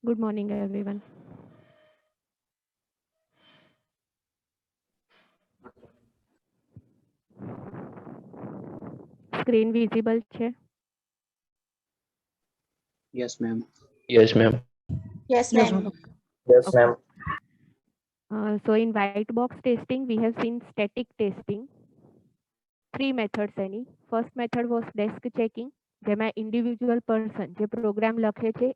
Good morning, everyone. Screen visible છે? Yes, ma'am. Yes, ma'am. Yes, Yes, ma'am. ma'am. Yes, Okay. ma'am. So in white box testing, we have seen static testing. Three methods any. First method was desk checking, જેમાં individual person જે program લખે છે.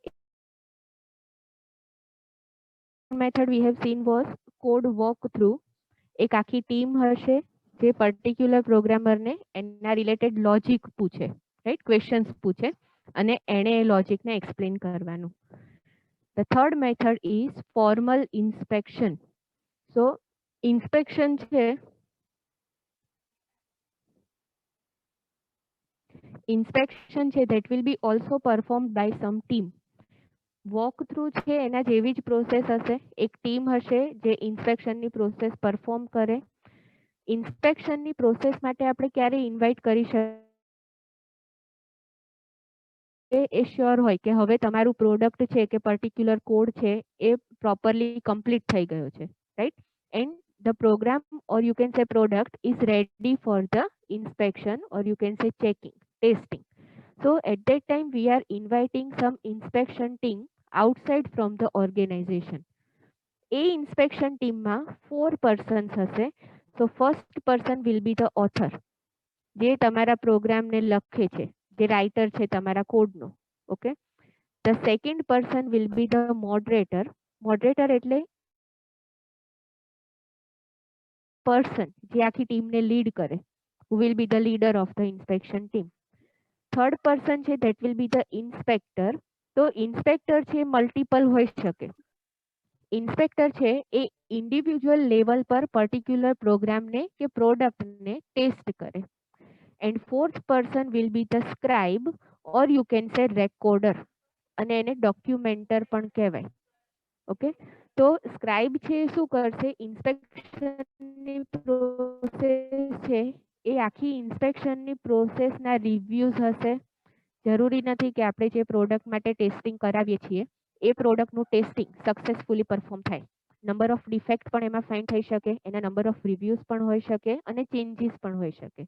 Method we have seen was code walk through. એક આખી team હશે જે particular પ્રોગ્રામરને એના related logic પૂછે, રાઈટ, ક્વેશ્ચન્સ પૂછે અને એણે એ લોજિકને એક્સપ્લેન કરવાનું. The third method is formal inspection. So inspection છે, inspection છે that will be also performed by some team. Walk through છે એના જેવી જ પ્રોસેસ હશે. એક ટીમ હશે જે ઇન્સ્પેક્શનની પ્રોસેસ પરફોર્મ કરે. ઇન્સ્પેક્શનની પ્રોસેસ માટે આપણે ક્યારે ઇન્વાઇટ કરી શકીએ એ શ્યોર હોય કે હવે તમારું પ્રોડક્ટ છે કે પર્ટિક્યુલર કોડ છે એ પ્રોપરલી કમ્પ્લીટ થઈ ગયો છે, right, and the program or you can say product is ready for the inspection or you can say checking, testing. So at that time we are inviting some inspection team outside from the organization. A inspection team માં 4 persons હશે. So first person will be the author, જે તમારા પ્રોગ્રામને લખે છે, જે writer છે તમારા કોડનો. Okay. The second person will be the moderator. Moderator એટલે person જે આખી ટીમને લીડ કરે, who will be the leader of the inspection team. Third person છે that will be the inspector. તો ઇન્સ્પેક્ટર છે મલ્ટિપલ હોઈ શકે. ઇન્સ્પેક્ટર છે એ ઇન્ડિવિજ્યુઅલ લેવલ પર પર્ટિક્યુલર પ્રોગ્રામને કે પ્રોડક્ટને ટેસ્ટ કરે. And fourth person will be the scribe or you can say recorder, અને એને ડોક્યુમેન્ટર પણ કહેવાય. ઓકે. તો સ્ક્રાઇબ છે એ શું કરશે, ઇન્સ્પેક્શનની પ્રોસેસ છે એ આખી ઇન્સ્પેક્શનની પ્રોસેસના રિવ્યુઝ હશે. જરૂરી નથી કે આપણે જે પ્રોડક્ટ માટે ટેસ્ટિંગ કરાવીએ છીએ એ પ્રોડક્ટનું ટેસ્ટિંગ સક્સેસફુલી પરફોર્મ થાય. નંબર ઓફ ડિફેક્ટ પણ એમાં ફાઇન્ડ થઈ શકે, એના નંબર ઓફ રિવ્યુઝ પણ હોઈ શકે અને ચેન્જીસ પણ હોઈ શકે.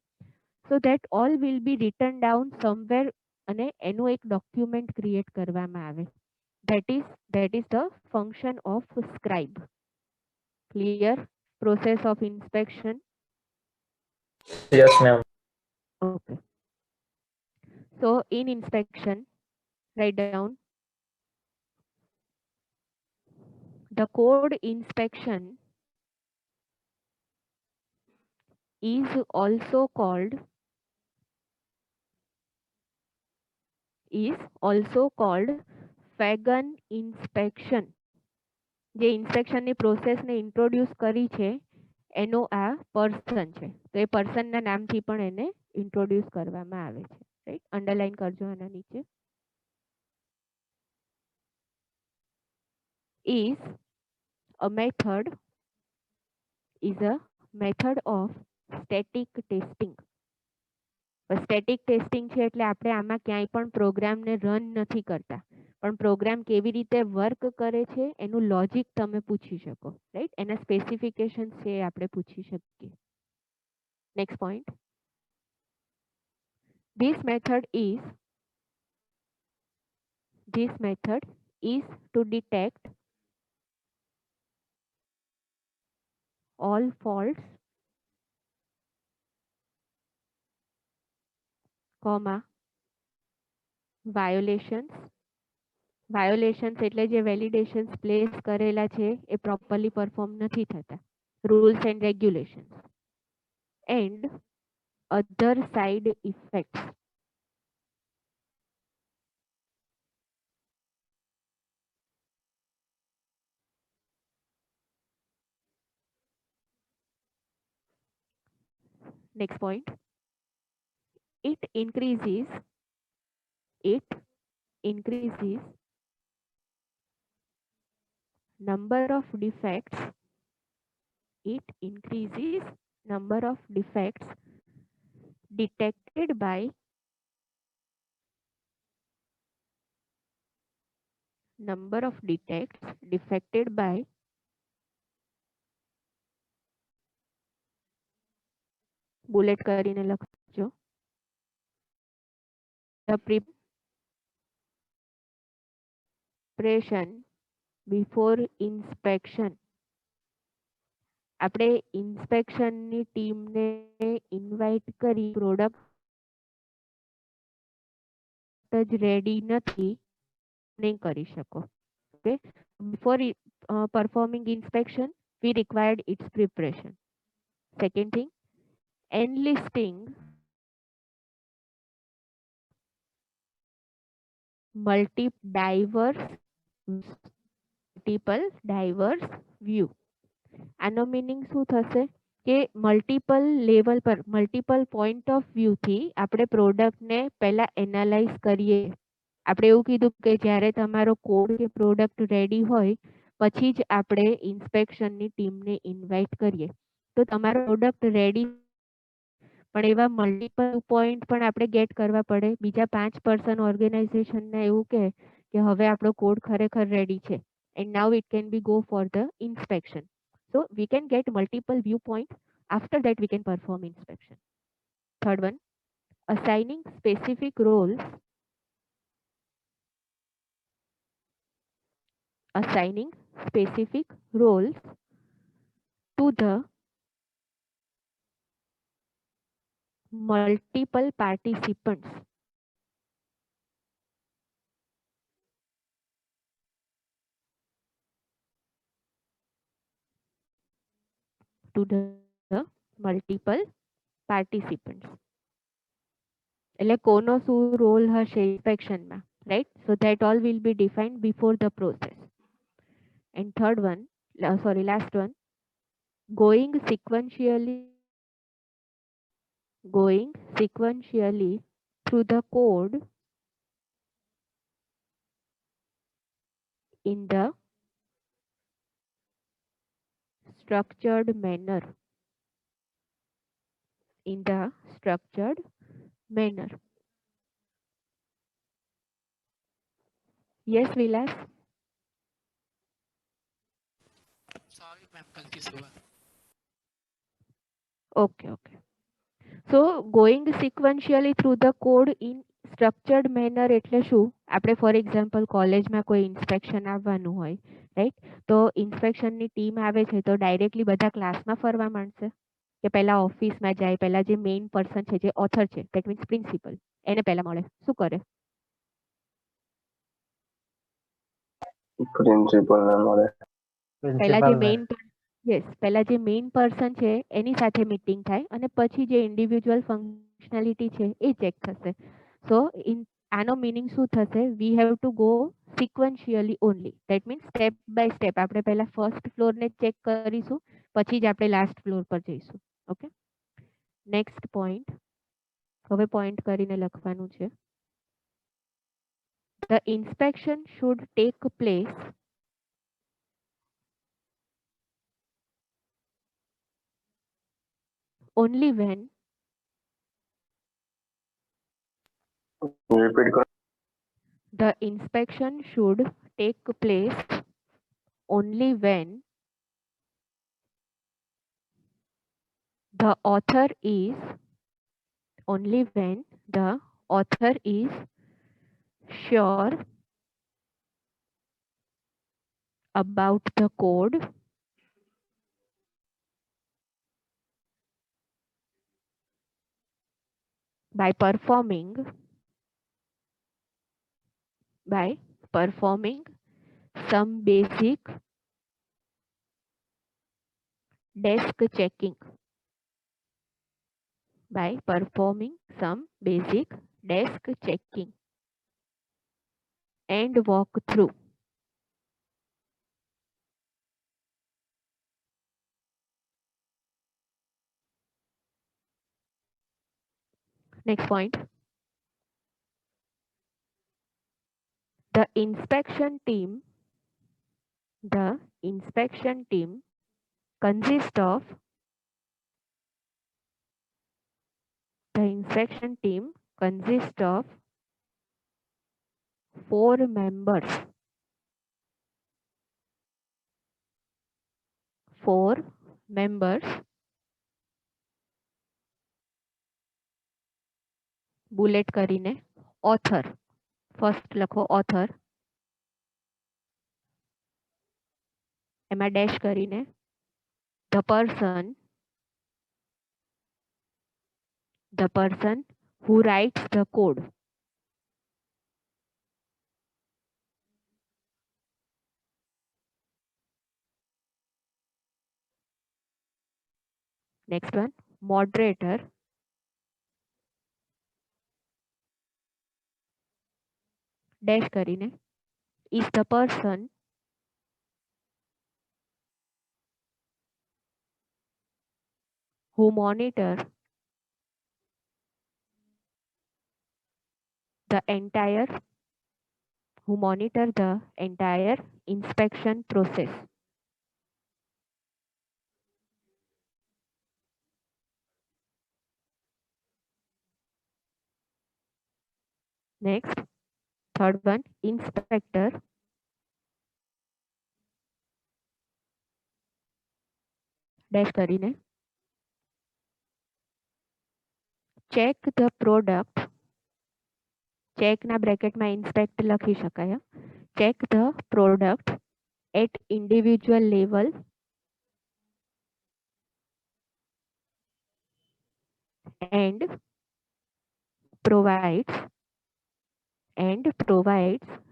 So that all will be return down somewhere અને એનું એક ડોક્યુમેન્ટ ક્રિએટ કરવામાં આવે. that is the function of scribe. Clear? Process of inspection. Yes, ma'am. Okay. So in inspection, write down the code inspection is also called Fagan inspection. જે ઇન્સ્પેક્શનની પ્રોસેસને introduce કરી છે એનો આ પર્સન છે, તો એ પર્સનના નામથી પણ એને ઇન્ટ્રોડ્યુસ કરવામાં આવે છે, રાઈટ. અંડરલાઈન કરજો આના નીચે. is a method of static testing. Static testing છે એટલે આપણે આમાં ક્યાંય પણ પ્રોગ્રામને રન નથી કરતા, પણ પ્રોગ્રામ કેવી રીતે વર્ક કરે છે એનું લોજિક તમે પૂછી શકો, રાઈટ. એના સ્પેસિફિકેશન છે એ આપણે પૂછી શકીએ. Next point. This method is to detect all faults, violations. Violations એટલે જે વેલિડેશન્સ પ્લેસ કરેલા છે એ પ્રોપરલી પરફોર્મ નથી થતા, rules and regulations, and other side effects. Next point. It increases number of defects. It increases number of defects detected by the number of defects defected by bullet કરીને લખજો the preparation before inspection. આપણે ઇન્સ્પેક્શનની ટીમને invite કરી product જ ready નથી નહીં કરી શકો. Okay, before performing inspection we required its preparation. Second thing, enlisting multiple diverse view. આનો મીનિંગ શું થશે કે મલ્ટિપલ લેવલ પર મલ્ટિપલ પોઈન્ટ ઓફ વ્યૂ થી આપણે પ્રોડક્ટને પહેલા એનાલાઇઝ કરીએ. આપણે એવું કીધું કે જ્યારે તમારો કોડ કે પ્રોડક્ટ રેડી હોય પછી જ આપણે ઇન્સ્પેક્શનની ટીમને ઇન્વાઇટ કરીએ. તો તમારો પ્રોડક્ટ રેડી પણ એવા મલ્ટિપલ પોઈન્ટ પણ આપણે ગેટ કરવા પડે. બીજા 5 પર્સન ઓર્ગેનાઇઝેશનને એવું કે હવે આપણો કોડ ખરેખર રેડી છે and now it can be go for the inspection. So we can get multiple viewpoints. After that we can perform inspection. Third one, assigning specific roles to the multiple participants. To the multiple participants. એટલે કોનો શું role હશે ઇન્સ્પેક્શનમાં, right? So that all will be defined before the process. And third one, last one, going sequentially through the code in the structured manner. Yes, Vilas? Sorry, ma'am, गलती से हुआ. Okay. So going sequentially through the code in structured manner એટલે શું? આપણે for example કોલેજમાં કોઈ inspection આવવાનું હોય, રાઈટ? તો ઇન્સ્પેક્શનની ટીમ આવે છે તો ડાયરેક્ટલી બધા ક્લાસમાં ફરવા માંડશે કે પહેલા ઓફિસમાં જાય, પહેલા જે મેઇન પર્સન છે, જે ઓથર છે, ધેટ મીન્સ પ્રિન્સિપલ, એને પહેલા મળે. શું કરે? પ્રિન્સિપલ ને મળે. પહેલા જે મેઇન પર્સન છે એની સાથે મીટિંગ થાય અને પછી જે ઇન્ડિવિજ્યુઅલ ફંક્શનાલિટી છે એ ચેક થશે. સો આનો મીનિંગ શું થશે? We have to go sequentially only. That means step by step આપણે પહેલા ફર્સ્ટ ફ્લોરને ચેક કરીશું, પછી જ આપણે લાસ્ટ ફ્લોર પર જઈશું. Okay, next point. હવે પોઈન્ટ કરીને લખવાનું છે. The inspection should take place only when repeat કરો. the inspection should take place only when the author is sure about the code by performing some basic desk checking. And walk through. Next point. The inspection team consists of 4 members. 4 members bullet करीने author first लखो author एमा dash करीने the person who writes the code next one moderator dash करीने is the person who monitor the entire inspection process. Next, third one, inspector dash કરીને check the product, check ના બ્રેકેટમાં inspect લખી શકાય. Check the product at individual level and provides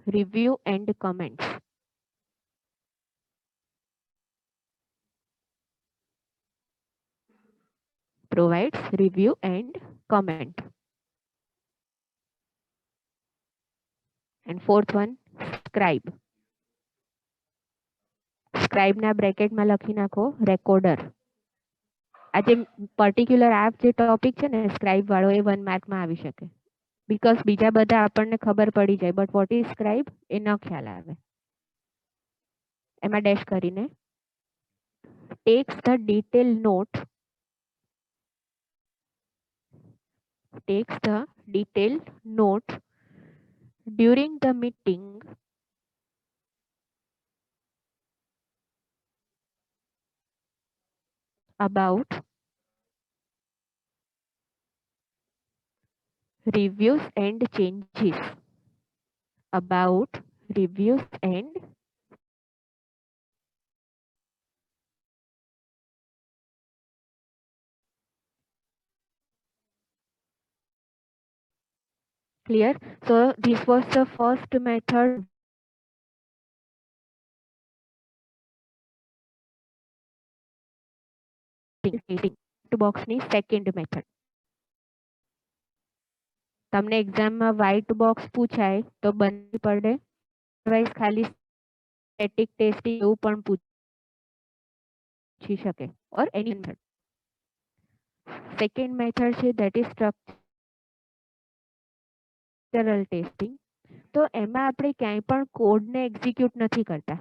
review and comments. Provides review and comment. And fourth one, scribe. Scribe ના બ્રેકેટમાં લખી નાખો recorder. આ જે particular આ જે ટોપિક છે ને સ્ક્રાઇબ વાળો એ 1 માર્કમાં આવી શકે બીકોઝ બીજા બધા આપણને ખબર પડી જાય બટ વોટ ઇઝ સ્ક્રાઇબ એ ન ખ્યાલ આવે એમાં ડેશ કરીને takes the detailed note during the meeting about reviews and changes. About reviews and clear. So this was the first method. બોક્સની સેકન્ડ મેથડ તમને એક્ઝામમાં વ્હાઇટ બોક્સ પૂછાય તો બનવી પડે અધરવાઇઝ ખાલી સ્ટેટિક ટેસ્ટિંગ એવું પણ પૂછી શકે ઓર એની મેથડ સેકન્ડ મેથડ છે ધેટ ઇઝ સ્ટ્રક્ચરલ ટેસ્ટિંગ તો એમાં આપણે ક્યાંય પણ કોડને એક્ઝિક્યુટ નથી કરતા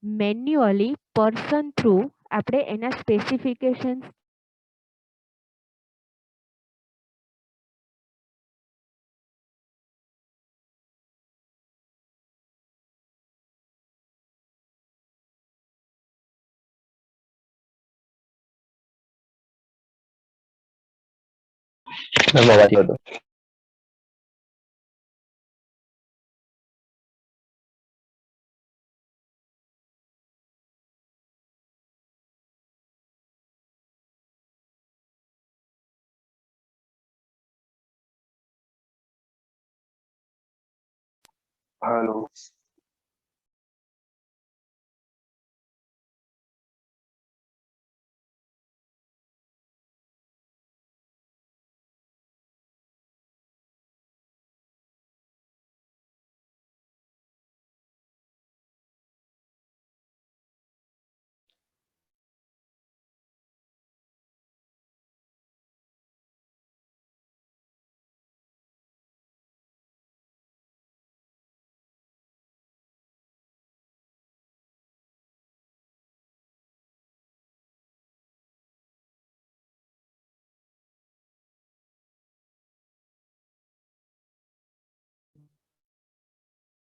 મેન્યુઅલી પર્સન થ્રુ આપણે એના સ્પેસિફિકેશન્સ મેમ અવાજ હતો Hello.